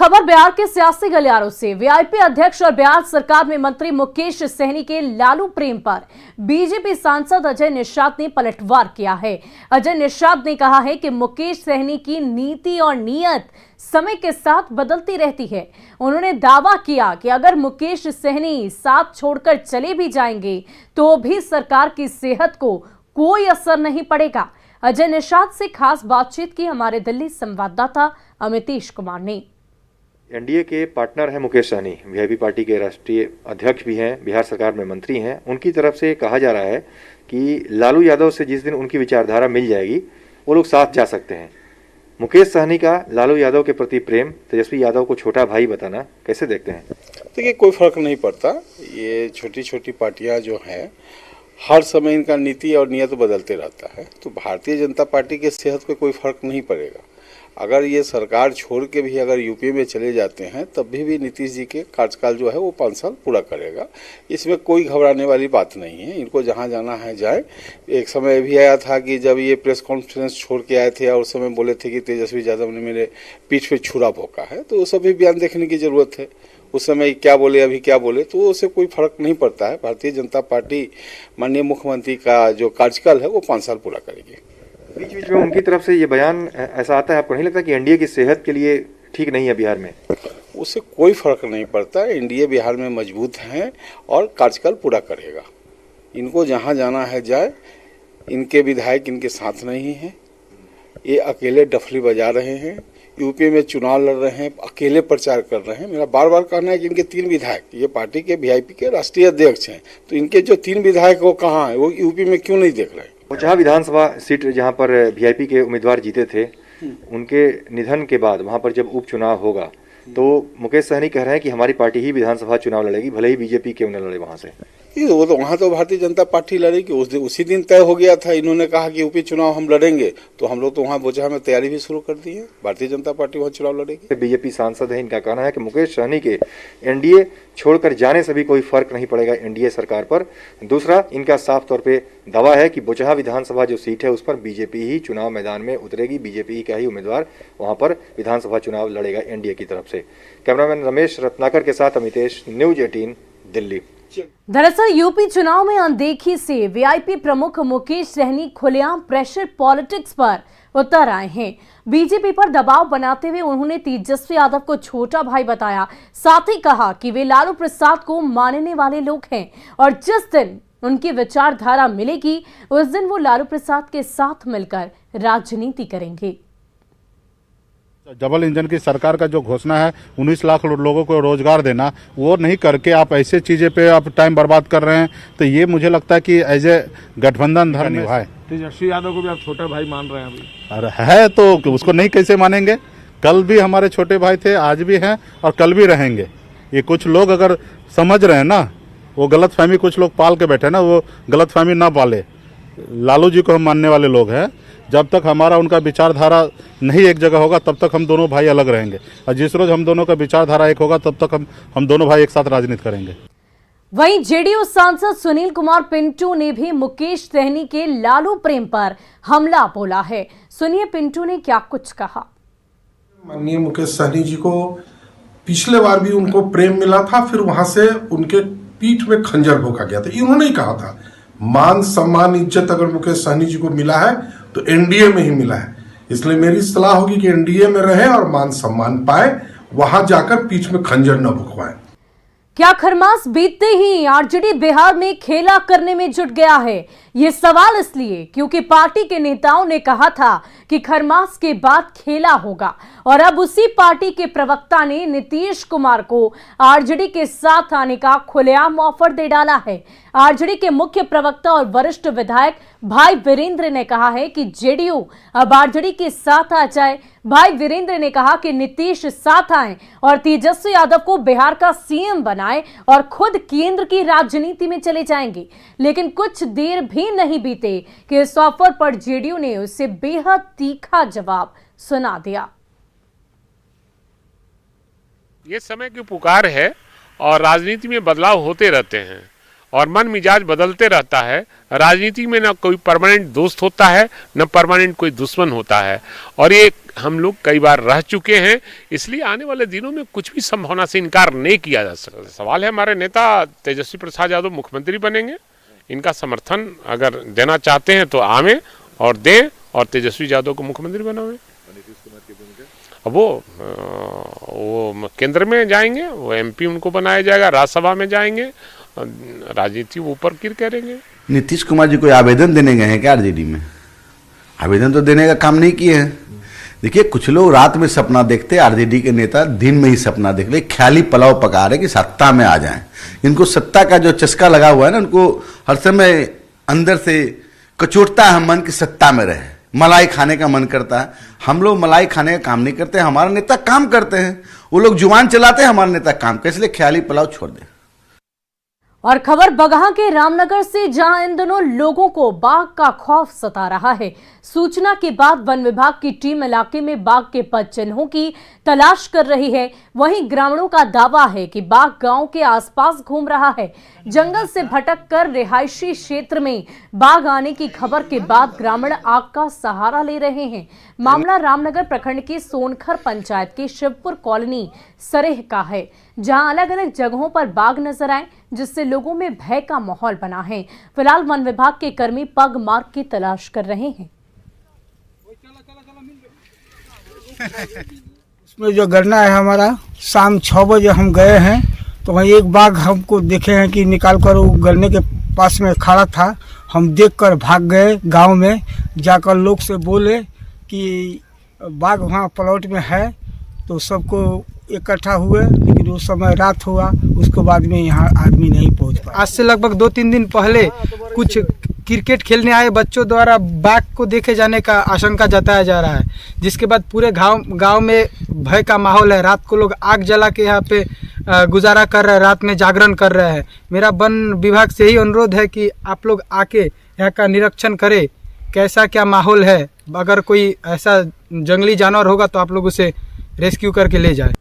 खबर बिहार के सियासी गलियारों से। वीआईपी अध्यक्ष और बिहार सरकार में मंत्री मुकेश सहनी के लालू प्रेम पर बीजेपी सांसद अजय निषाद ने पलटवार किया है। अजय निषाद ने कहा है कि मुकेश सहनी की नीति और नीयत समय के साथ बदलती रहती है। उन्होंने दावा किया कि अगर मुकेश सहनी साथ छोड़कर चले भी जाएंगे तो भी सरकार की सेहत को कोई असर नहीं पड़ेगा। अजय निषाद से खास बातचीत की हमारे दिल्ली संवाददाता अमितेश कुमार ने। एनडीए के पार्टनर हैं मुकेश सहनी, वीआईपी पार्टी के राष्ट्रीय अध्यक्ष भी हैं, बिहार सरकार में मंत्री हैं। उनकी तरफ से कहा जा रहा है कि लालू यादव से जिस दिन उनकी विचारधारा मिल जाएगी वो लोग साथ जा सकते हैं। मुकेश सहनी का लालू यादव के प्रति प्रेम, तेजस्वी यादव को छोटा भाई बताना, कैसे देखते हैं? देखिए, कोई फर्क नहीं पड़ता। ये छोटी छोटी पार्टियां जो हैं, हर समय इनका नीति और नियत बदलते रहता है, तो भारतीय जनता पार्टी के सेहत पे कोई फर्क नहीं पड़ेगा। अगर ये सरकार छोड़ के भी अगर यूपी में चले जाते हैं तब भी नीतीश जी के कार्यकाल जो है वो 5 साल पूरा करेगा। इसमें कोई घबराने वाली बात नहीं है। इनको जहां जाना है जाए। एक समय भी आया था कि जब ये प्रेस कॉन्फ्रेंस छोड़ के आए थे और उस समय बोले थे कि तेजस्वी यादव ने मेरे पीठ पे छुरा भोंका है, तो वो सभी बयान देखने की जरूरत है। उस समय क्या बोले, अभी क्या बोले, तो उससे कोई फर्क नहीं पड़ता है। भारतीय जनता पार्टी माननीय मुख्यमंत्री का जो कार्यकाल है वो 5 साल पूरा करेगी। बीच बीच में उनकी तरफ से ये बयान ऐसा आता है, आपको नहीं लगता कि एनडीए की सेहत के लिए ठीक नहीं है बिहार में? उससे कोई फर्क नहीं पड़ता। एनडीए बिहार में मजबूत है और कार्यकाल पूरा करेगा। इनको जहां जाना है जाए। इनके विधायक इनके साथ नहीं हैं। ये अकेले डफली बजा रहे हैं, यूपी में चुनाव लड़ रहे हैं, अकेले प्रचार कर रहे हैं। मेरा बार बार कहना है कि इनके 3 विधायक, ये पार्टी के वीआईपी के राष्ट्रीय अध्यक्ष हैं, तो इनके जो 3 विधायक वो कहाँ है? वो यूपी में क्यों नहीं देख रहे? जहाँ विधानसभा सीट जहाँ पर वीआईपी के उम्मीदवार जीते थे, उनके निधन के बाद वहाँ पर जब उपचुनाव होगा तो मुकेश सहनी कह रहे हैं कि हमारी पार्टी ही विधानसभा चुनाव लड़ेगी, भले ही बीजेपी क्यों न लड़े वहाँ से। वो तो वहाँ तो भारतीय जनता पार्टी लड़ेगी। उसी दिन तय हो गया था। इन्होंने कहा कि यूपी चुनाव हम लड़ेंगे, तो हम लोग तो वहाँ बोचहा में तैयारी भी शुरू कर दी है। भारतीय जनता पार्टी वहाँ चुनाव लड़ेगी। बीजेपी सांसद है, इनका कहना है कि मुकेश सहनी के एनडीए छोड़कर जाने से भी कोई फर्क नहीं पड़ेगा एनडीए सरकार पर। दूसरा, इनका साफ तौर पे दावा है कि बोचहा विधानसभा जो सीट है उस पर बीजेपी ही चुनाव मैदान में उतरेगी, बीजेपी का ही उम्मीदवार वहां पर विधानसभा चुनाव लड़ेगा एनडीए की तरफ से। कैमरामैन रमेश रत्नाकर के साथ अमितेश, न्यूज 18 दिल्ली। दरअसल यूपी चुनाव में अनदेखी से वीआईपी प्रमुख मुकेश सहनी खुलेआम प्रेशर पॉलिटिक्स पर उतर आए हैं। बीजेपी पर दबाव बनाते हुए उन्होंने तेजस्वी यादव को छोटा भाई बताया। साथ ही कहा कि वे लालू प्रसाद को मानने वाले लोग हैं और जिस दिन उनकी विचारधारा मिलेगी उस दिन वो लालू प्रसाद के साथ मिलकर राजनीति करेंगे। डबल इंजन की सरकार का जो घोषणा है 19 लाख लोगों को रोजगार देना, वो नहीं करके आप ऐसे चीजें पे आप टाइम बर्बाद कर रहे हैं, तो ये मुझे लगता है कि एज ए गठबंधन धर्म निभाए। तेजस्वी यादव को भी आप छोटा भाई मान रहे हैं अभी? अरे है तो उसको नहीं कैसे मानेंगे? कल भी हमारे छोटे भाई थे, आज भी हैं और कल भी रहेंगे। ये कुछ लोग अगर समझ रहे हैं ना, वो गलतफहमी कुछ लोग पाल के बैठे ना, वो गलतफहमी ना पाले। लालू जी को हम मानने वाले लोग हैं। जब तक हमारा उनका विचारधारा नहीं एक जगह होगा तब तक हम दोनों भाई अलग रहेंगे, और जिस रोज हम दोनों का विचारधारा एक होगा तब तक हम दोनों भाई एक साथ राजनीति करेंगे। वहीं जेडीयू सांसद सुनील कुमार पिंटू ने भी मुकेश सहनी के लालू प्रेम पर हमला बोला है। सुनिए पिंटू ने क्या कुछ कहा। माननीय मुकेश सहनी जी को पिछले बार भी उनको प्रेम मिला था, फिर वहां से उनके पीठ में खंजर भोंका गया था। इन्होंने ही कहा था मान सम्मान इज्जत अगर मुकेश सहनी जी को मिला है तो एनडीए में ही मिला है। इसलिए मेरी सलाह होगी कि एनडीए में रहे और मान सम्मान पाए, वहां जाकर पीठ में खंजर न भुकवाएं। क्या खरमास बीतते ही आरजेडी बिहार में खेला करने में जुट गया है? ये सवाल इसलिए क्योंकि पार्टी के नेताओं ने कहा था कि खरमास के बाद खेला होगा, और अब उसी पार्टी के प्रवक्ता ने नीतीश कुमार को आरजेडी के साथ आने का खुलेआम ऑफर दे डाला है। आरजेडी के मुख्य प्रवक्ता और वरिष्ठ विधायक भाई वीरेंद्र ने कहा है कि जेडीयू अब आरजेडी के साथ आ जाए। भाई वीरेंद्र ने कहा कि नीतीश साथ आए और तेजस्वी यादव को बिहार का सीएम बनाए और खुद केंद्र की राजनीति में चले जाएंगे। लेकिन कुछ देर भी नहीं बीते कि इस ऑफर पर जेडीयू ने उससे बेहद तीखा जवाब सुना दिया। ये समय की पुकार है और राजनीति में बदलाव होते रहते हैं, और मन मिजाज बदलते रहता है। राजनीति में ना कोई परमानेंट दोस्त होता है, न परमानेंट कोई दुश्मन होता है, और ये हम लोग कई बार रह चुके हैं। इसलिए आने वाले दिनों में कुछ भी संभावना से इनकार नहीं किया जा सकता। सवाल है हमारे नेता तेजस्वी प्रसाद यादव मुख्यमंत्री बनेंगे, इनका समर्थन अगर देना चाहते हैं तो आवे और दें और तेजस्वी यादव को मुख्यमंत्री बनावे। अब वो केंद्र में जाएंगे, वो एमपी उनको बनाया जाएगा, राज्यसभा में जाएंगे, राजनीति ऊपर गिर करेंगे। नीतीश कुमार जी कोई आवेदन देने गए हैं क्या आरजेडी में? आवेदन तो देने का काम नहीं किए हैं। देखिए, कुछ लोग रात में सपना देखते, आरजेडी के नेता दिन में ही सपना देख ले, ख्याली पुलाव पका रहे कि सत्ता में आ जाएं। इनको सत्ता का जो चस्का लगा हुआ है ना, उनको हर समय अंदर से कचोटता है मन की सत्ता में रहे, मलाई खाने का मन करता है। हम लोग मलाई खाने का काम नहीं करते, हमारे नेता काम करते हैं। वो लोग जुबान चलाते हैं, हमारे नेता काम करते, इसलिए ख्याली पुलाव छोड़ दें। और खबर बगहा के रामनगर से, जहां इन दिनों लोगों को बाघ का खौफ सता रहा है। सूचना के बाद वन विभाग की टीम इलाके में बाघ के पद चिन्हों की तलाश कर रही है। वहीं ग्रामीणों का दावा है कि बाघ गांव के आसपास घूम रहा है। जंगल से भटककर रिहायशी क्षेत्र में बाघ आने की खबर के बाद ग्रामीण आग का सहारा ले रहे हैं। मामला रामनगर प्रखंड की सोनखर पंचायत की शिवपुर कॉलोनी सरेह का है, जहां अलग अलग जगहों पर बाघ नजर आए, जिससे लोगों में भय का माहौल बना है। फिलहाल वन विभाग के कर्मी पग मार्ग की तलाश कर रहे हैं। उसमें जो गणना है हमारा, शाम 6 बजे हम गए हैं तो वहीं एक बाघ हमको देखे हैं कि निकाल कर वो गन्ने के पास में खड़ा था। हम देखकर भाग गए, गांव में जाकर लोग से बोले कि बाघ वहाँ प्लॉट में है, तो सबको इकट्ठा हुए, लेकिन उस समय रात हुआ, उसके बाद में यहाँ आदमी नहीं पहुँच पाया। आज से लगभग 2-3 दिन पहले कुछ क्रिकेट खेलने आए बच्चों द्वारा बाघ को देखे जाने का आशंका जताया जा रहा है, जिसके बाद पूरे गांव में भय का माहौल है। रात को लोग आग जला के यहाँ पे गुजारा कर रहे हैं, रात में जागरण कर रहे हैं। मेरा वन विभाग से ही अनुरोध है कि आप लोग आके यहाँ का निरीक्षण करें, कैसा क्या माहौल है। अगर कोई ऐसा जंगली जानवर होगा तो आप लोग उसे रेस्क्यू करके ले जाए।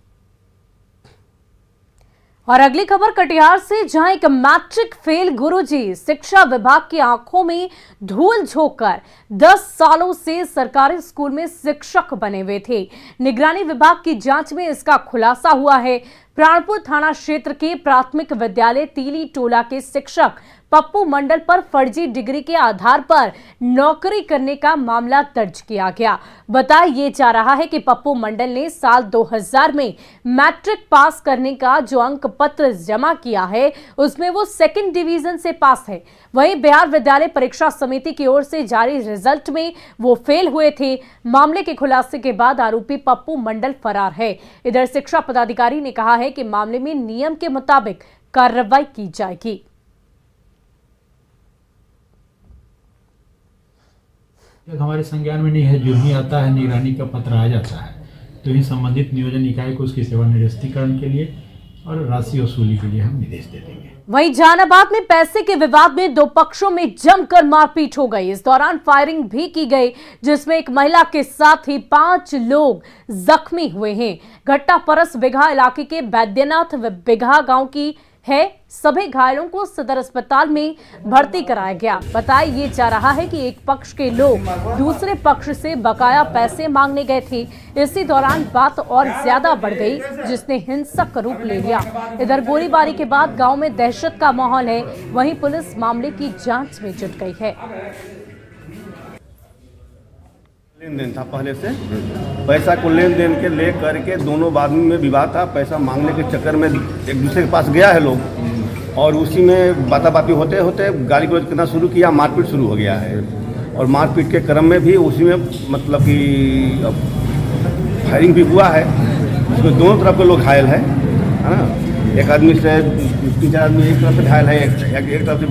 और अगली खबर कटिहार से, जहां एक मैट्रिक फेल गुरुजी शिक्षा विभाग की आंखों में धूल झोंककर 10 सालों से सरकारी स्कूल में शिक्षक बने हुए थे। निगरानी विभाग की जांच में इसका खुलासा हुआ है। प्राणपुर थाना क्षेत्र के प्राथमिक विद्यालय तीली टोला के शिक्षक पप्पू मंडल पर फर्जी डिग्री के आधार पर नौकरी करने का मामला दर्ज किया गया। बताया ये जा रहा है कि पप्पू मंडल ने साल 2000 में मैट्रिक पास करने का जो अंक पत्र जमा किया है, उसमें वो 2nd डिवीजन से पास है। वहीं बिहार विद्यालय परीक्षा समिति की ओर से जारी रिजल्ट में वो फेल हुए थे। मामले के खुलासे के बाद आरोपी पप्पू मंडल फरार है। इधर शिक्षा पदाधिकारी ने कहा है कि मामले में नियम के मुताबिक कार्रवाई की जाएगी। हमारे संज्ञान में नहीं है, जो ही आता है निगरानी का पत्र आ जाता है तो ही संबंधित नियोजन इकाई को उसकी सेवानिवृत्तिकरण के लिए और राशि वसूली के लिए हम निर्देश दे देंगे। वहीं जहानाबाद में पैसे के विवाद में 2 पक्षों में जमकर मारपीट हो गई। इस दौरान फायरिंग भी की गई, जिसमें एक महिला के साथ ही 5 लोग जख्मी हुए हैं। घटना परस बिघा इलाके के बैद्यनाथ बिघा गांव की है। सभी घायलों को सदर अस्पताल में भर्ती कराया गया। बताया ये जा रहा है कि एक पक्ष के लोग दूसरे पक्ष से बकाया पैसे मांगने गए थे। इसी दौरान बात और ज्यादा बढ़ गई, जिसने हिंसक रूप ले लिया। इधर गोलीबारी के बाद गांव में दहशत का माहौल है। वहीं पुलिस मामले की जांच में जुट गई है। लेन देन था, पहले से पैसा को लेन देन के ले करके दोनों आदमी में विवाद था। पैसा मांगने के चक्कर में एक दूसरे के पास गया है लोग, और उसी में बाताबाती होते होते गाली गलौज करना शुरू किया, मारपीट शुरू हो गया है। और मारपीट के क्रम में भी उसी में मतलब कि फायरिंग भी हुआ है, उसमें दोनों तरफ के लोग घायल है ना। एक आदमी से 3-4 आदमी एक तरफ से घायल है, एक तरफ से